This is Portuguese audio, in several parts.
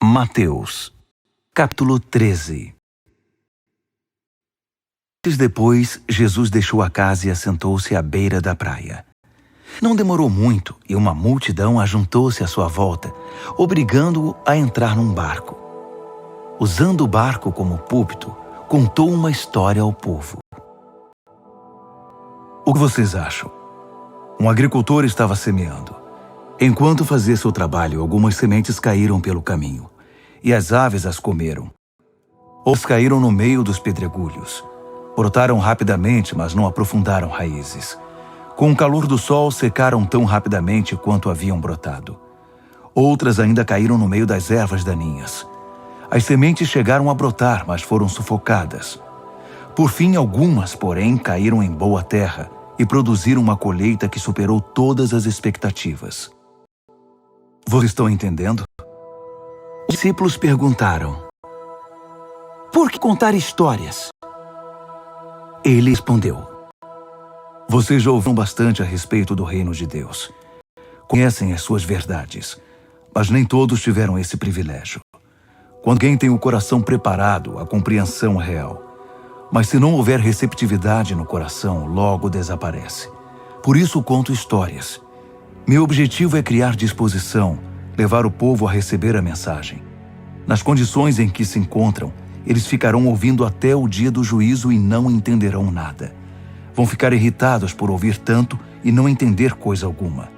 Mateus, capítulo 13. Depois, Jesus deixou a casa e assentou-se à beira da praia. Não demorou muito e uma multidão ajuntou-se à sua volta, obrigando-o a entrar num barco. Usando o barco como púlpito, contou uma história ao povo. O que vocês acham? Um agricultor estava semeando. Enquanto fazia seu trabalho, algumas sementes caíram pelo caminho, e as aves as comeram. Outras caíram no meio dos pedregulhos. Brotaram rapidamente, mas não aprofundaram raízes. Com o calor do sol, secaram tão rapidamente quanto haviam brotado. Outras ainda caíram no meio das ervas daninhas. As sementes chegaram a brotar, mas foram sufocadas. Por fim, algumas, porém, caíram em boa terra e produziram uma colheita que superou todas as expectativas. Vocês estão entendendo? Os discípulos perguntaram: por que contar histórias? Ele respondeu: vocês já ouviram bastante a respeito do reino de Deus. Conhecem as suas verdades, mas nem todos tiveram esse privilégio. Quando alguém tem o coração preparado, a compreensão é real. Mas se não houver receptividade no coração, logo desaparece. Por isso conto histórias. Meu objetivo é criar disposição, levar o povo a receber a mensagem. Nas condições em que se encontram, eles ficarão ouvindo até o dia do juízo e não entenderão nada. Vão ficar irritados por ouvir tanto e não entender coisa alguma.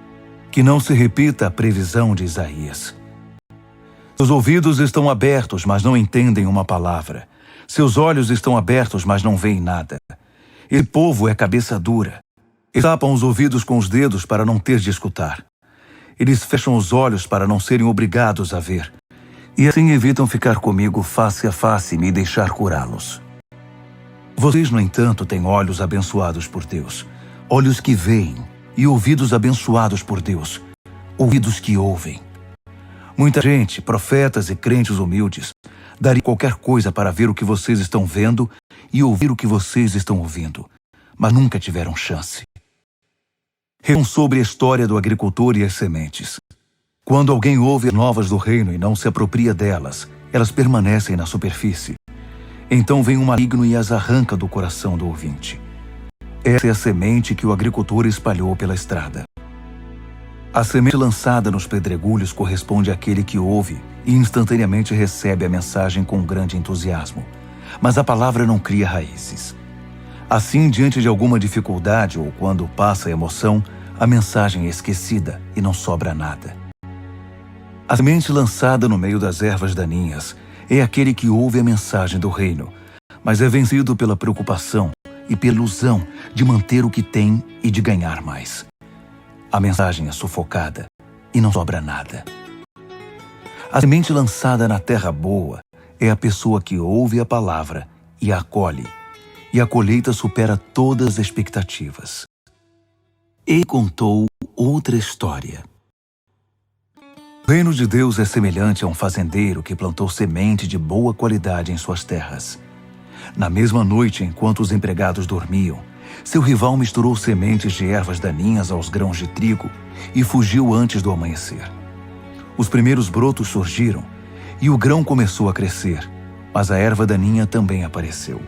Que não se repita a previsão de Isaías. Seus ouvidos estão abertos, mas não entendem uma palavra. Seus olhos estão abertos, mas não veem nada. Esse povo é cabeça dura. Eles tapam os ouvidos com os dedos para não ter de escutar. Eles fecham os olhos para não serem obrigados a ver. E assim evitam ficar comigo face a face e me deixar curá-los. Vocês, no entanto, têm olhos abençoados por Deus, olhos que veem, e ouvidos abençoados por Deus, ouvidos que ouvem. Muita gente, profetas e crentes humildes, daria qualquer coisa para ver o que vocês estão vendo e ouvir o que vocês estão ouvindo, mas nunca tiveram chance. Sobre a história do agricultor e as sementes. Quando alguém ouve as novas do reino e não se apropria delas, elas permanecem na superfície. Então vem um maligno e as arranca do coração do ouvinte. Essa é a semente que o agricultor espalhou pela estrada. A semente lançada nos pedregulhos corresponde àquele que ouve e instantaneamente recebe a mensagem com grande entusiasmo. Mas a palavra não cria raízes. Assim, diante de alguma dificuldade ou quando passa a emoção, a mensagem é esquecida e não sobra nada. A semente lançada no meio das ervas daninhas é aquele que ouve a mensagem do reino, mas é vencido pela preocupação e pela ilusão de manter o que tem e de ganhar mais. A mensagem é sufocada e não sobra nada. A semente lançada na terra boa é a pessoa que ouve a palavra e a acolhe, e a colheita supera todas as expectativas. Ele contou outra história. O reino de Deus é semelhante a um fazendeiro que plantou semente de boa qualidade em suas terras. Na mesma noite, enquanto os empregados dormiam, seu rival misturou sementes de ervas daninhas aos grãos de trigo e fugiu antes do amanhecer. Os primeiros brotos surgiram e o grão começou a crescer, mas a erva daninha também apareceu.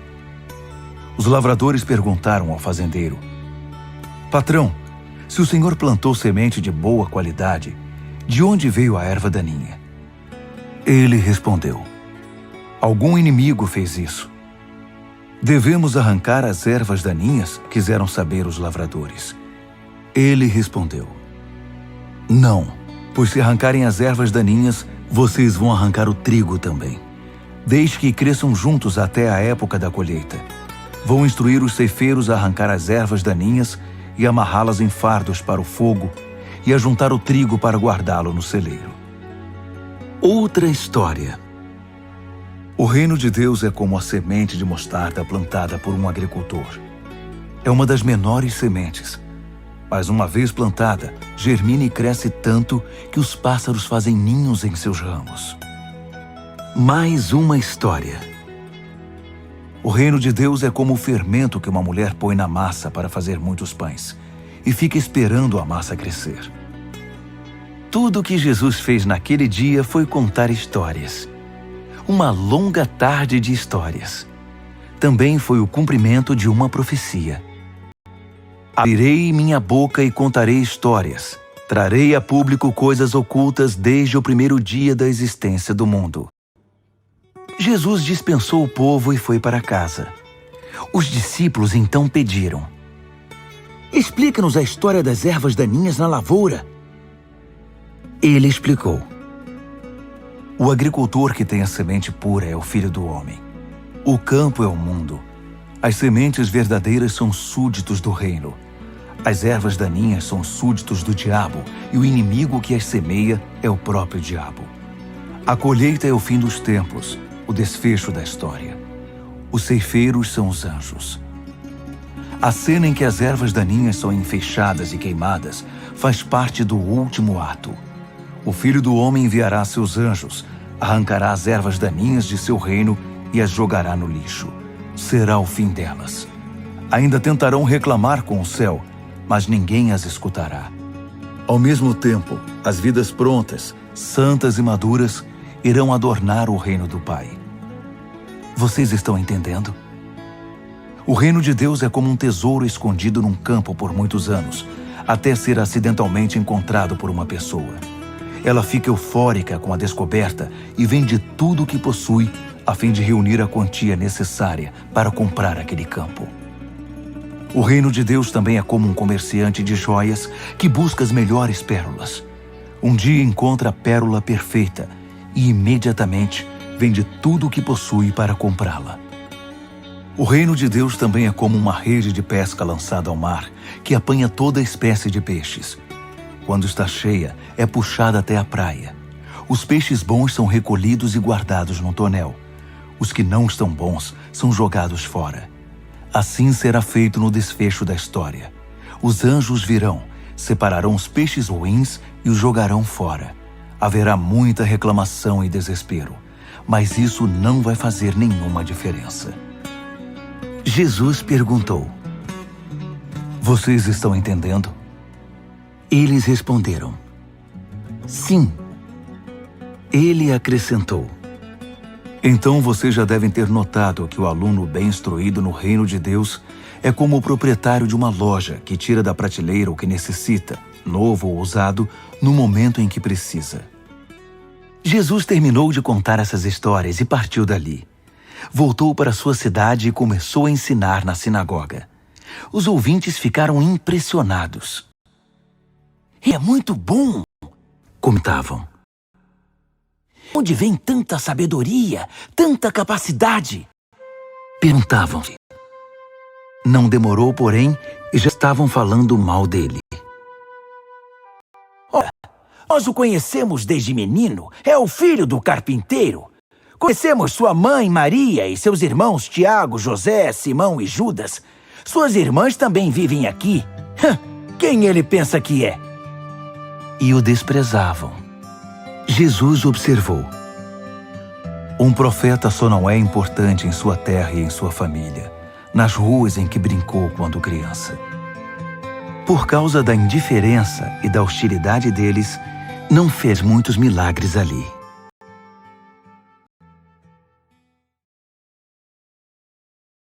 Os lavradores perguntaram ao fazendeiro: patrão, se o senhor plantou semente de boa qualidade, de onde veio a erva daninha? Ele respondeu: algum inimigo fez isso. Devemos arrancar as ervas daninhas? Quiseram saber os lavradores. Ele respondeu: não, pois se arrancarem as ervas daninhas, vocês vão arrancar o trigo também. Deixe que cresçam juntos até a época da colheita. Vão instruir os ceifeiros a arrancar as ervas daninhas e amarrá-las em fardos para o fogo e a juntar o trigo para guardá-lo no celeiro. Outra história. O reino de Deus é como a semente de mostarda plantada por um agricultor. É uma das menores sementes, mas uma vez plantada, germina e cresce tanto que os pássaros fazem ninhos em seus ramos. Mais uma história. O reino de Deus é como o fermento que uma mulher põe na massa para fazer muitos pães, e fica esperando a massa crescer. Tudo o que Jesus fez naquele dia foi contar histórias. Uma longa tarde de histórias. Também foi o cumprimento de uma profecia. Abrirei minha boca e contarei histórias. Trarei a público coisas ocultas desde o primeiro dia da existência do mundo. Jesus dispensou o povo e foi para casa. Os discípulos então pediram: explica-nos a história das ervas daninhas na lavoura. Ele explicou: o agricultor que tem a semente pura é o Filho do Homem. O campo é o mundo. As sementes verdadeiras são súditos do reino. As ervas daninhas são súditos do diabo, e o inimigo que as semeia é o próprio diabo. A colheita é o fim dos tempos, o desfecho da história. Os ceifeiros são os anjos. A cena em que as ervas daninhas são enfeixadas e queimadas faz parte do último ato. O Filho do Homem enviará seus anjos, arrancará as ervas daninhas de seu reino e as jogará no lixo. Será o fim delas. Ainda tentarão reclamar com o céu, mas ninguém as escutará. Ao mesmo tempo, as vidas prontas, santas e maduras, irão adornar o reino do Pai. Vocês estão entendendo? O reino de Deus é como um tesouro escondido num campo por muitos anos, até ser acidentalmente encontrado por uma pessoa. Ela fica eufórica com a descoberta e vende tudo o que possui a fim de reunir a quantia necessária para comprar aquele campo. O reino de Deus também é como um comerciante de joias que busca as melhores pérolas. Um dia encontra a pérola perfeita e imediatamente vende tudo o que possui para comprá-la. O reino de Deus também é como uma rede de pesca lançada ao mar que apanha toda espécie de peixes. Quando está cheia, é puxada até a praia. Os peixes bons são recolhidos e guardados num tonel. Os que não estão bons são jogados fora. Assim será feito no desfecho da história. Os anjos virão, separarão os peixes ruins e os jogarão fora. Haverá muita reclamação e desespero, mas isso não vai fazer nenhuma diferença. Jesus perguntou: vocês estão entendendo? Eles responderam: sim. Ele acrescentou: então vocês já devem ter notado que o aluno bem instruído no reino de Deus é como o proprietário de uma loja que tira da prateleira o que necessita, novo ou usado, no momento em que precisa. Jesus terminou de contar essas histórias e partiu dali. Voltou para sua cidade e começou a ensinar na sinagoga. Os ouvintes ficaram impressionados. É muito bom, comentavam. Onde vem tanta sabedoria, tanta capacidade? Perguntavam-se. Não demorou, porém, e já estavam falando mal dele. Ora, nós o conhecemos desde menino, é o filho do carpinteiro. Conhecemos sua mãe Maria e seus irmãos Tiago, José, Simão e Judas. Suas irmãs também vivem aqui. Quem ele pensa que é? E o desprezavam. Jesus observou: um profeta só não é importante em sua terra e em sua família, nas ruas em que brincou quando criança. Por causa da indiferença e da hostilidade deles, não fez muitos milagres ali.